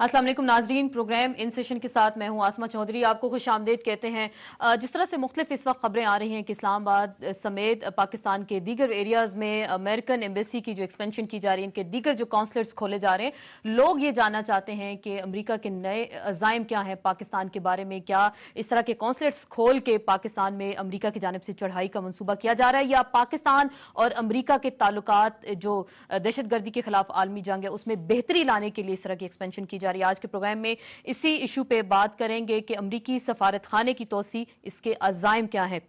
अस्सलाम वालेकुम नाजरीन, प्रोग्राम इन सेशन के साथ मैं हूं आसमा चौधरी। आपको खुश आमदेद कहते हैं। जिस तरह से मुख्तलिफ इस वक्त खबरें आ रही हैं कि इस्लामाबाद समेत पाकिस्तान के दीगर एरियाज में अमेरिकन एम्बेसी की जो एक्सपेंशन की जा रही है, इनके दीगर जो कॉन्सुलेट्स खोले जा रहे हैं, लोग ये जानना चाहते हैं कि अमरीका के नए अज़ाइम क्या हैं पाकिस्तान के बारे में। क्या इस तरह के कॉन्सुलेट्स खोल के पाकिस्तान में अमरीका की जानिब से चढ़ाई का मनसूबा किया जा रहा है, या पाकिस्तान और अमरीका के ताल्लुकात जो दहशतगर्दी के खिलाफ आलमी जंग है उसमें बेहतरी लाने के लिए इस तरह की एक्सपेंशन की जा रही है। आज के प्रोग्राम में इसी इशू पे बात करेंगे कि अमरीकी सफारत खाने की तोसी, इसके अज़ाइम क्या है।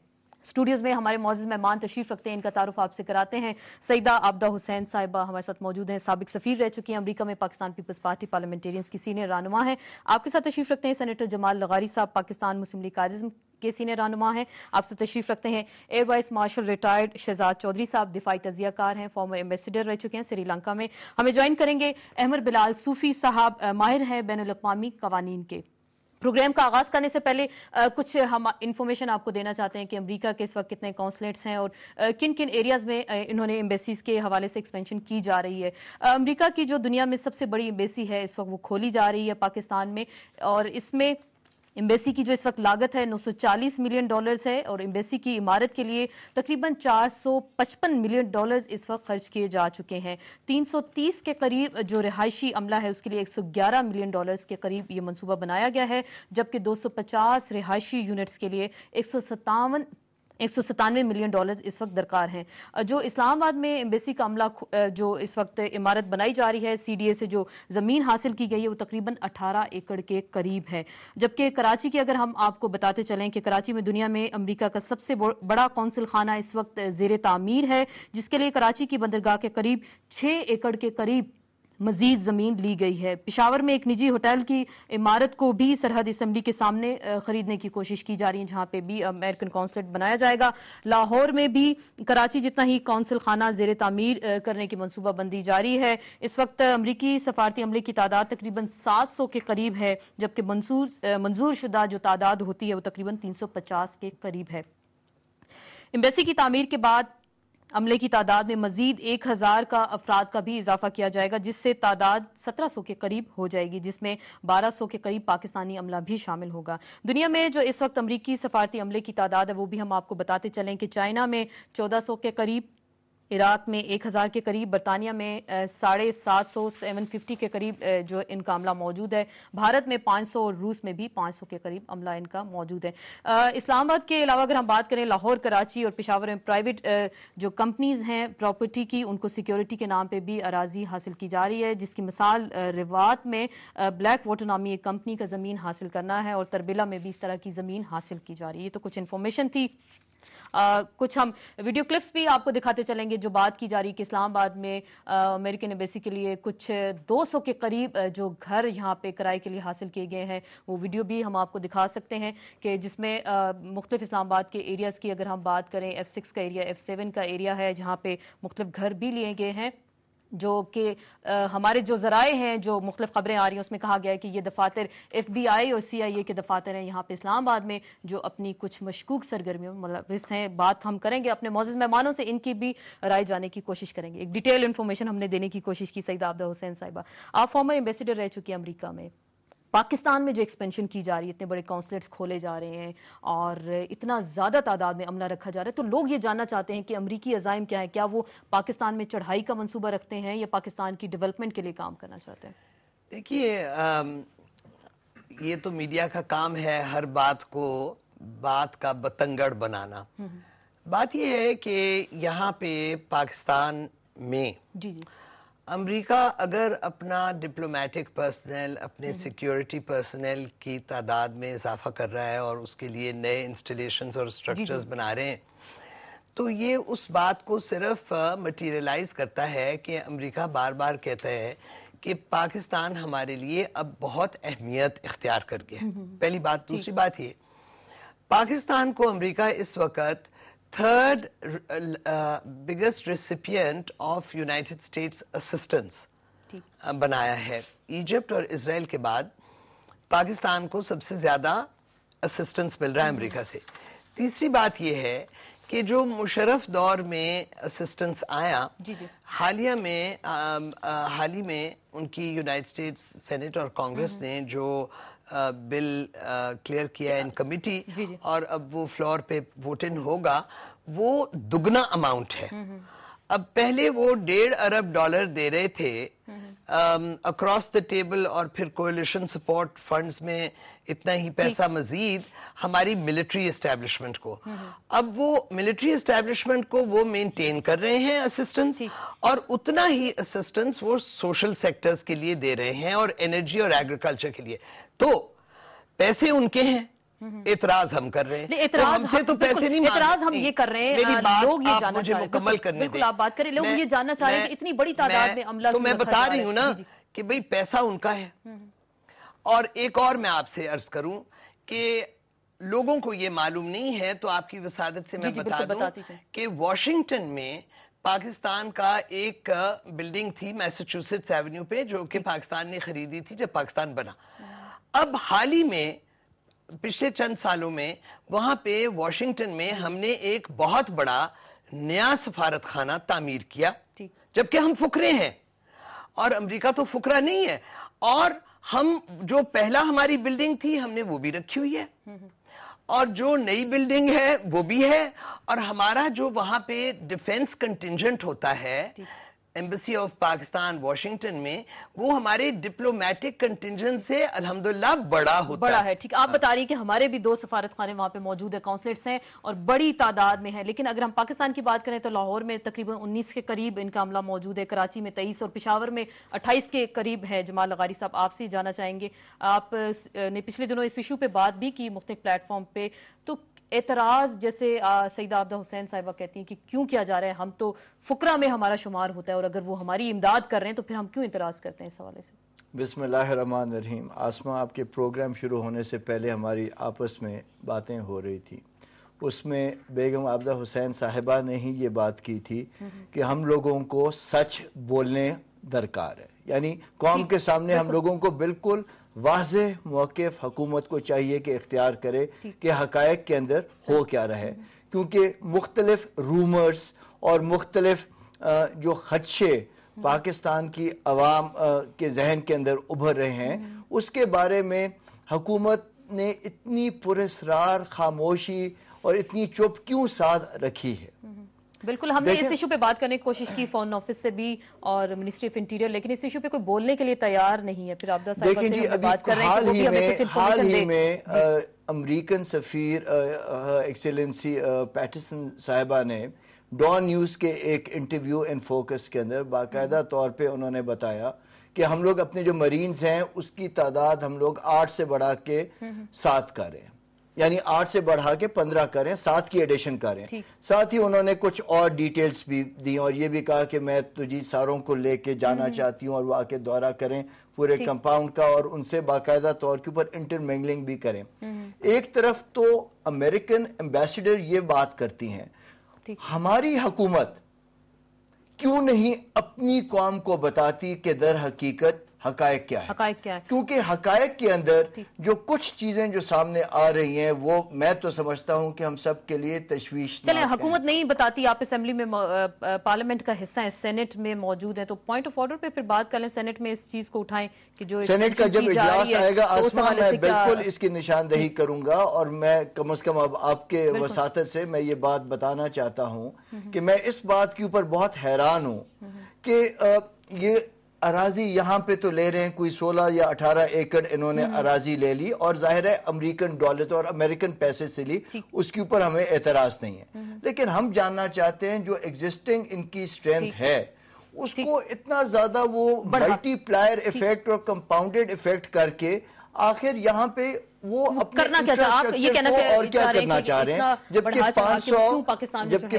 स्टूडियोज में हमारे मौजूद मेहमान तशरीफ रखते हैं, इनका तारुफ आपसे कराते हैं। सईदा आबदा हुसैन साहिबा हमारे साथ मौजूद हैं, साबिक सफीर रह चुकी हैं अमरीका में, पाकिस्तान पीपल्स पार्टी पार्लियामेंटेरियंस की सीनियर रहनुमा है। आपके साथ तशरीफ रखते हैं सेनेटर जमाल लगारी साहब, पाकिस्तान मुस्लिम लीग कायज़ के सीनियर रहनुमा हैं। आपसे तशरीफ रखते हैं air vice marshal retired Shahzad Chaudhry साहब, दिफाई तजियाकार हैं, फॉर्मर एम्बेसडर रह चुके हैं श्रीलंका में। हमें ज्वाइन करेंगे अहमद बिलाल सूफी साहब, माहिर हैं बैनुल अक़वामी कवानीन के। प्रोग्राम का आगाज करने से पहले कुछ हम इंफॉर्मेशन आपको देना चाहते हैं कि अमेरिका के इस वक्त कितने कॉन्सुलेट्स हैं और किन किन एरियाज में इन्होंने एम्बेसीज के हवाले से एक्सपेंशन की जा रही है। अमेरिका की जो दुनिया में सबसे बड़ी एम्बेसी है इस वक्त वो खोली जा रही है पाकिस्तान में, और इसमें एम्बेसी की जो इस वक्त लागत है 940 मिलियन डॉलर्स है, और एम्बेसी की इमारत के लिए तकरीबन 455 मिलियन डॉलर्स इस वक्त खर्च किए जा चुके हैं। 330 के करीब जो रिहायशी अमला है उसके लिए 111 मिलियन डॉलर्स के करीब ये मंसूबा बनाया गया है, जबकि 250 रिहायशी यूनिट्स के लिए 197 मिलियन डॉलर्स इस वक्त दरकार हैं। जो इस्लामाबाद में एम्बेसी का अमला जो इस वक्त इमारत बनाई जा रही है, सीडीए से जो जमीन हासिल की गई है वो तकरीबन 18 एकड़ के करीब है। जबकि कराची की अगर हम आपको बताते चलें कि कराची में दुनिया में अमेरिका का सबसे बड़ा कौंसिल खाना इस वक्त जेर तामीर है, जिसके लिए कराची की बंदरगाह के करीब 6 एकड़ के करीब मजीद जमीन ली गई है। पेशावर में एक निजी होटल की इमारत को भी सरहद असम्बली के सामने खरीदने की कोशिश की जा रही है, जहां पे भी अमेरिकन कॉन्सुलेट बनाया जाएगा। लाहौर में भी कराची जितना ही कौंसिल खाना जेर तामीर करने की मनसूबाबंदी जारी है। इस वक्त अमरीकी सफारती अमले की तादाद तकरीबन 700 के करीब है, जबकि मंजूर शुदा जो तादाद होती है वो तकरीबन 350 के करीब है। एम्बेसी की तामीर के बाद अमले की तादाद में मजीद 1000 का अफराद का भी इजाफा किया जाएगा, जिससे तादाद 1700 के करीब हो जाएगी, जिसमें 1200 के करीब पाकिस्तानी अमला भी शामिल होगा। दुनिया में जो इस वक्त अमरीकी सफारती अमले की तादाद है वो भी हम आपको बताते चलें कि चाइना में 1400 के करीब, इराक में 1000 के करीब, बरतानिया में 750 के करीब जो इनका अमला मौजूद है, भारत में 500 और रूस में भी 500 के करीब अमला इनका मौजूद है। इस्लामाबाद के अलावा अगर हम बात करें लाहौर, कराची और पेशावर में प्राइवेट जो कंपनीज हैं प्रॉपर्टी की, उनको सिक्योरिटी के नाम पे भी अराजी हासिल की जा रही है, जिसकी मिसाल रिवात में ब्लैक वाटर नामी एक कंपनी का जमीन हासिल करना है, और तरबिला में भी इस तरह की जमीन हासिल की जा रही है। तो कुछ इंफॉर्मेशन थी। कुछ हम वीडियो क्लिप्स भी आपको दिखाते चलेंगे जो बात की जा रही है कि इस्लामाबाद में अमेरिकन एम्बेसी के लिए कुछ 200 के करीब जो घर यहाँ पे किराए के लिए हासिल किए गए हैं, वो वीडियो भी हम आपको दिखा सकते हैं कि जिसमें मुख्तलिफ इस्लामाबाद के एरियाज की अगर हम बात करें, F6 का एरिया, F7 का एरिया है, जहाँ पे मुख्तलिफ घर भी लिए गए हैं, जो कि हमारे जो जराए हैं, जो मुख्तलिफ खबरें आ रही हैं उसमें कहा गया है कि ये दफातर FBI और CIA के दफातर हैं यहाँ पे इस्लामाबाद में, जो अपनी कुछ मशकूक सरगर्मियों में मुलव्विस हैं। बात हम करेंगे अपने मौजूद मेहमानों से, इनकी भी राय जानने की कोशिश करेंगे। एक डिटेल इन्फॉर्मेशन हमने देने की कोशिश की। सईदा आबदा हुसैन साहिबा, आप फॉर्मर एम्बेसडर रह चुकी हैं अमरीका में। पाकिस्तान में जो एक्सपेंशन की जा रही है, इतने बड़े कॉन्सुलेट्स खोले जा रहे हैं और इतना ज्यादा तादाद में अमला रखा जा रहा है, तो लोग ये जानना चाहते हैं कि अमरीकी अज़ाइम क्या है। क्या वो पाकिस्तान में चढ़ाई का मंसूबा रखते हैं या पाकिस्तान की डेवलपमेंट के लिए काम करना चाहते हैं? देखिए, ये तो मीडिया का काम है हर बात को बात का बतंगड़ बनाना। बात ये है कि यहाँ पे पाकिस्तान में जी अमेरिका अगर अपना डिप्लोमेटिक पर्सनल, अपने सिक्योरिटी पर्सनल की तादाद में इजाफा कर रहा है और उसके लिए नए इंस्टॉलेशंस और स्ट्रक्चर्स बना रहे हैं, तो ये उस बात को सिर्फ मटीरियलाइज करता है कि अमेरिका बार बार कहता है कि पाकिस्तान हमारे लिए अब बहुत अहमियत इख्तियार कर गया। पहली बात। दूसरी बात ये, पाकिस्तान को अमेरिका इस वक्त third biggest recipient of United states assistance बनाया है। इजिप्ट और इजराइल के बाद पाकिस्तान को सबसे ज्यादा असिस्टेंस मिल रहा है अमेरिका से। तीसरी बात यह है کہ جو مشرف دور میں اسسٹنس آیا، جی جی حال ہی میں ان کی یونائٹڈ اسٹیٹس سینٹ اور کانگریس نے جو بل کلیئر کیا ان کمیٹی، جی جی اور اب وہ فلور پہ ووٹن ہوگا، وہ دگنا اماؤنٹ ہے۔ اب پہلے وہ $1.5 ارب دے رہے تھے اکراس دا ٹیبل، اور پھر کولیشن سپورٹ فنڈز میں اتنا ہی پیسہ مزید ہماری ملٹری اسٹیبلشمنٹ کو۔ اب وہ ملٹری اسٹیبلشمنٹ کو وہ مینٹین کر رہے ہیں اسسٹنس، اور اتنا ہی اسسٹنس وہ سوشل سیکٹرز کے لیے دے رہے ہیں، اور انرجی اور ایگریکلچر کے لیے۔ تو پیسے ان کے ہیں، اعتراض ہم کر رہے ہیں، تو ہم سے تو پیسے نہیں مانگ رہے۔ اعتراض ہم یہ کر رہے ہیں، میری بات لوگ یہ آپ جاننا مجھے چاہ رہے ہیں، مکمل کرنے دیں۔ بالکل آپ بات کریں، لوگ یہ جاننا چاہ رہے ہیں کہ اتنی بڑی تعداد میں عملہ تو میں بتا رہی ہوں نا جی کہ بھئی پیسہ ان کا ہے۔ اور ایک اور میں آپ سے عرض کروں کہ لوگوں کو یہ معلوم نہیں ہے، تو آپ کی وسادت سے میں بتا دوں کہ واشنگٹن میں پاکستان کا ایک بلڈنگ تھی میساچوسٹس ایونیو پہ، جو کہ پاکستان نے خریدی تھی جب پاکستان بنا۔ اب حال ہی میں پچھلے چند سالوں میں وہاں پہ واشنگٹن میں ہم نے ایک بہت بڑا نیا سفارت خانہ تعمیر کیا، جبکہ ہم فقرے ہیں اور امریکہ تو فقرہ نہیں ہے، اور ہم جو پہلا ہماری بلڈنگ تھی ہم نے وہ بھی رکھی ہوئی ہے، اور جو نئی بلڈنگ ہے وہ بھی ہے، اور ہمارا جو وہاں پہ ڈیفنس کنٹینجنٹ ہوتا ہے ایمبیسی آف پاکستان واشنگٹن میں، وہ ہمارے ڈپلومیٹک کنٹینجنٹ سے الحمدللہ بڑا ہے۔ ٹھیک، آپ بتا رہی کہ ہمارے بھی 2 سفارت خانے وہاں پہ موجود ہیں، کونسلیٹس ہیں، اور بڑی تعداد میں ہیں، لیکن اگر ہم پاکستان کی بات کریں تو لاہور میں تقریباً 19 کے قریب ان کا عملہ موجود ہے، کراچی میں 23 اور پشاور میں 28 کے قریب ہے۔ جمال لغاری صاحب، آپ سے جاننا چاہیں گے، آپ نے پچھلے دنوں اس ایشو پہ بات بھی کی مختلف پلیٹ فارم پہ، تو اعتراض جیسے سیدہ عابدہ حسین صاحبہ کہتی ہیں کہ کیوں کیا جا رہا ہے، ہم تو فقرہ میں ہمارا شمار ہوتا ہے، اور اگر وہ ہماری امداد کر رہے ہیں تو پھر ہم کیوں اعتراض کرتے ہیں اس حوالے سے؟ بسم اللہ الرحمن الرحیم۔ آسما، آپ کے پروگرام شروع ہونے سے پہلے ہماری آپس میں باتیں ہو رہی تھی، اس میں بیگم عابدہ حسین صاحبہ نے ہی یہ بات کی تھی کہ ہم لوگوں کو سچ بولنے درکار ہے، یعنی قوم کے سامنے ہم لوگوں کو بالکل واضح موقف حکومت کو چاہیے کہ اختیار کرے کہ حقائق کے اندر ہو کیا رہے، کیونکہ مختلف رومرز اور مختلف جو خدشے پاکستان کی عوام کے ذہن کے اندر ابھر رہے ہیں، اس کے بارے میں حکومت نے اتنی پراسرار خاموشی اور اتنی چپ کیوں ساتھ رکھی ہے؟ بالکل، ہم نے اس ایشو پہ بات کرنے کی کوشش کی فارن آفس سے بھی اور منسٹری آف انٹیریئر، لیکن اس ایشو پہ کوئی بولنے کے لیے تیار نہیں ہے۔ پھر عابدہ صاحبہ سے ہم بات کر رہے ہیں کہ وہ بھی ہمیں کچھ انفارمیشن دیں۔ حال ہی میں امریکن سفیر ایکسیلنسی پیٹرسن صاحبہ نے ڈان نیوز کے ایک انٹرویو ان فوکس کے اندر باقاعدہ طور پہ انہوں نے بتایا کہ ہم لوگ اپنے جو مرینز ہیں اس کی تعداد ہم لوگ 8 سے بڑھا کے 7 کریں، یعنی 8 سے بڑھا کے 15 کریں، 7 کی ایڈیشن کریں۔ ساتھ ہی انہوں نے کچھ اور ڈیٹیلز بھی دی، اور یہ بھی کہا کہ میں تجھی ساروں کو لے کے جانا چاہتی ہوں اور وہ آ کے دورہ کریں پورے کمپاؤنڈ کا، اور ان سے باقاعدہ طور کے اوپر انٹرمنگلنگ بھی کریں۔ ایک طرف تو امریکن ایمبیسڈر یہ بات کرتی ہیں، ہماری حکومت کیوں نہیں اپنی قوم کو بتاتی کہ در حقیقت حقائق کیا ہے؟ کیونکہ حقائق کے اندر جو کچھ چیزیں جو سامنے آ رہی ہیں وہ میں تو سمجھتا ہوں کہ ہم سب کے لیے تشویشناک ہیں۔ چلیں، حکومت نہیں بتاتی، آپ اسمبلی میں پارلیمنٹ کا حصہ ہیں، سینٹ میں موجود ہیں، تو پوائنٹ آف آرڈر پہ پھر بات کر لیں، سینٹ میں اس چیز کو اٹھائیں کہ جو سینٹ کا جب اجلاس آئے گا آسما، میں بالکل اس کی نشاندہی کروں گا، اور میں کم از کم اب آپ کے وساطت سے میں یہ بات بتانا چاہتا ہوں کہ میں اس بات کے اوپر بہت حیران ہوں کہ یہ اراضی یہاں پہ تو لے رہے ہیں، کوئی 16 یا 18 ایکڑ انہوں نے اراضی لے لی، اور ظاہر ہے امریکن ڈالر اور امریکن پیسے سے لی، اس کے اوپر ہمیں اعتراض نہیں ہے، لیکن ہم جاننا چاہتے ہیں جو ایگزسٹنگ ان کی اسٹرینتھ ہے اس کو اتنا زیادہ وہ ملٹی پلائر ایفیکٹ اور کمپاؤنڈڈ ایفیکٹ کر کے آخر یہاں پہ وہ اپنے انفراسٹرکچر کو اور کیا کرنا چاہ رہے ہیں، جبکہ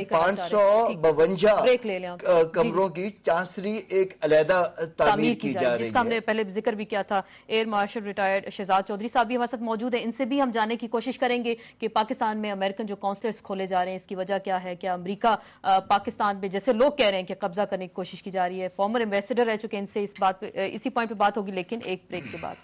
552 کمروں کی چانسری ایک علیحدہ تعمیر کی جا رہی ہے، جس کا ہم نے پہلے ذکر بھی کیا تھا۔ Air marshal retired Shahzad Chaudhry صاحب بھی ہمارے ساتھ موجود ہیں، ان سے بھی ہم جاننے کی کوشش کریں گے کہ پاکستان میں امریکن جو کونسلیٹس کھولے جا رہے ہیں اس کی وجہ کیا ہے، کیا امریکہ پاکستان میں جیسے لوگ کہہ رہے ہیں کہ قبضہ کرنے کی کوشش کی جا رہی ہے، فارمر ایمبیسڈر رہ چکے ہیں، ان سے اسی پوائنٹ پہ بات ہوگی، لیکن ایک بریک کے بعد۔